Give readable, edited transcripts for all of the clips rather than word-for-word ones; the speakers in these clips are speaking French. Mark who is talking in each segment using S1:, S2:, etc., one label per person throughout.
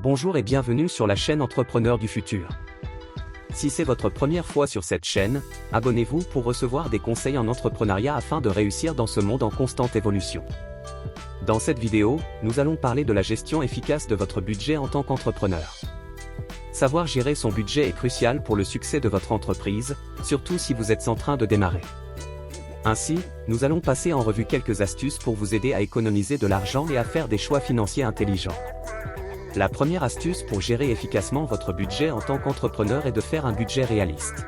S1: Bonjour et bienvenue sur la chaîne Entrepreneurs du futur. Si c'est votre première fois sur cette chaîne, abonnez-vous pour recevoir des conseils en entrepreneuriat afin de réussir dans ce monde en constante évolution. Dans cette vidéo, nous allons parler de la gestion efficace de votre budget en tant qu'entrepreneur. Savoir gérer son budget est crucial pour le succès de votre entreprise, surtout si vous êtes en train de démarrer. Ainsi, nous allons passer en revue quelques astuces pour vous aider à économiser de l'argent et à faire des choix financiers intelligents. La première astuce pour gérer efficacement votre budget en tant qu'entrepreneur est de faire un budget réaliste.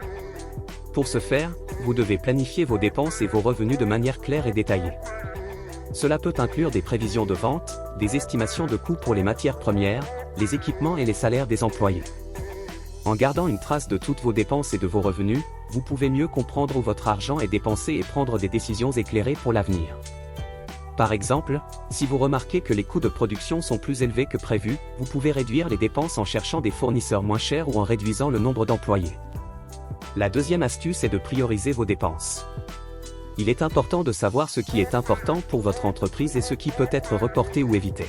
S1: Pour ce faire, vous devez planifier vos dépenses et vos revenus de manière claire et détaillée. Cela peut inclure des prévisions de vente, des estimations de coûts pour les matières premières, les équipements et les salaires des employés. En gardant une trace de toutes vos dépenses et de vos revenus, vous pouvez mieux comprendre où votre argent est dépensé et prendre des décisions éclairées pour l'avenir. Par exemple, si vous remarquez que les coûts de production sont plus élevés que prévu, vous pouvez réduire les dépenses en cherchant des fournisseurs moins chers ou en réduisant le nombre d'employés. La deuxième astuce est de prioriser vos dépenses. Il est important de savoir ce qui est important pour votre entreprise et ce qui peut être reporté ou évité.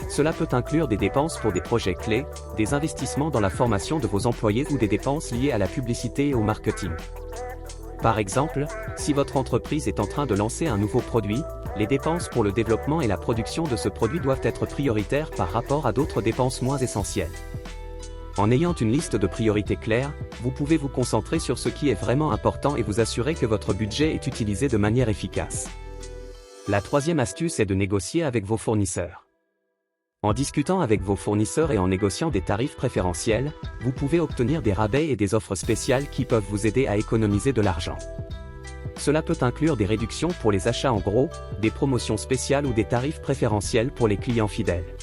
S1: Cela peut inclure des dépenses pour des projets clés, des investissements dans la formation de vos employés ou des dépenses liées à la publicité et au marketing. Par exemple, si votre entreprise est en train de lancer un nouveau produit, les dépenses pour le développement et la production de ce produit doivent être prioritaires par rapport à d'autres dépenses moins essentielles. En ayant une liste de priorités claires, vous pouvez vous concentrer sur ce qui est vraiment important et vous assurer que votre budget est utilisé de manière efficace. La troisième astuce est de négocier avec vos fournisseurs. En discutant avec vos fournisseurs et en négociant des tarifs préférentiels, vous pouvez obtenir des rabais et des offres spéciales qui peuvent vous aider à économiser de l'argent. Cela peut inclure des réductions pour les achats en gros, des promotions spéciales ou des tarifs préférentiels pour les clients fidèles.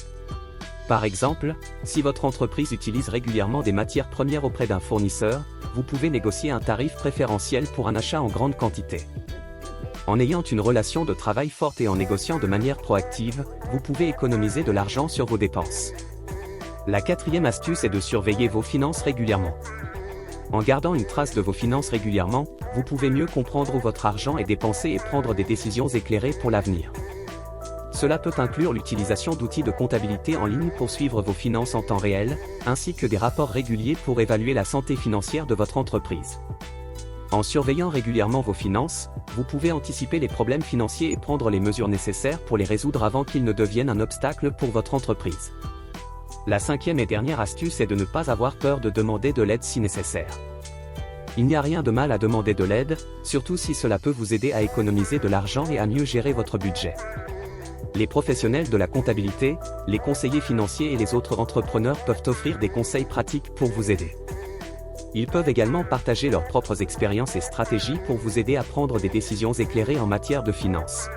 S1: Par exemple, si votre entreprise utilise régulièrement des matières premières auprès d'un fournisseur, vous pouvez négocier un tarif préférentiel pour un achat en grande quantité. En ayant une relation de travail forte et en négociant de manière proactive, vous pouvez économiser de l'argent sur vos dépenses. La quatrième astuce est de surveiller vos finances régulièrement. En gardant une trace de vos finances régulièrement, vous pouvez mieux comprendre où votre argent est dépensé et prendre des décisions éclairées pour l'avenir. Cela peut inclure l'utilisation d'outils de comptabilité en ligne pour suivre vos finances en temps réel, ainsi que des rapports réguliers pour évaluer la santé financière de votre entreprise. En surveillant régulièrement vos finances, vous pouvez anticiper les problèmes financiers et prendre les mesures nécessaires pour les résoudre avant qu'ils ne deviennent un obstacle pour votre entreprise. La cinquième et dernière astuce est de ne pas avoir peur de demander de l'aide si nécessaire. Il n'y a rien de mal à demander de l'aide, surtout si cela peut vous aider à économiser de l'argent et à mieux gérer votre budget. Les professionnels de la comptabilité, les conseillers financiers et les autres entrepreneurs peuvent offrir des conseils pratiques pour vous aider. Ils peuvent également partager leurs propres expériences et stratégies pour vous aider à prendre des décisions éclairées en matière de finances.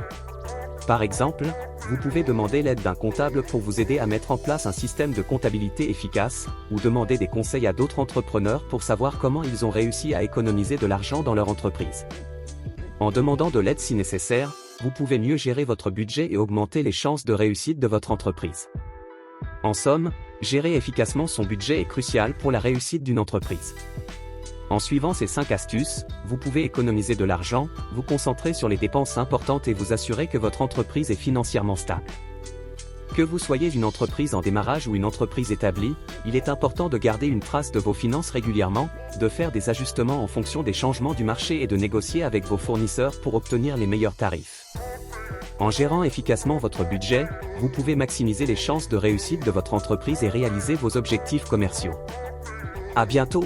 S1: Par exemple, vous pouvez demander l'aide d'un comptable pour vous aider à mettre en place un système de comptabilité efficace, ou demander des conseils à d'autres entrepreneurs pour savoir comment ils ont réussi à économiser de l'argent dans leur entreprise. En demandant de l'aide si nécessaire, vous pouvez mieux gérer votre budget et augmenter les chances de réussite de votre entreprise. En somme, gérer efficacement son budget est crucial pour la réussite d'une entreprise. En suivant ces 5 astuces, vous pouvez économiser de l'argent, vous concentrer sur les dépenses importantes et vous assurer que votre entreprise est financièrement stable. Que vous soyez une entreprise en démarrage ou une entreprise établie, il est important de garder une trace de vos finances régulièrement, de faire des ajustements en fonction des changements du marché et de négocier avec vos fournisseurs pour obtenir les meilleurs tarifs. En gérant efficacement votre budget, vous pouvez maximiser les chances de réussite de votre entreprise et réaliser vos objectifs commerciaux. À bientôt!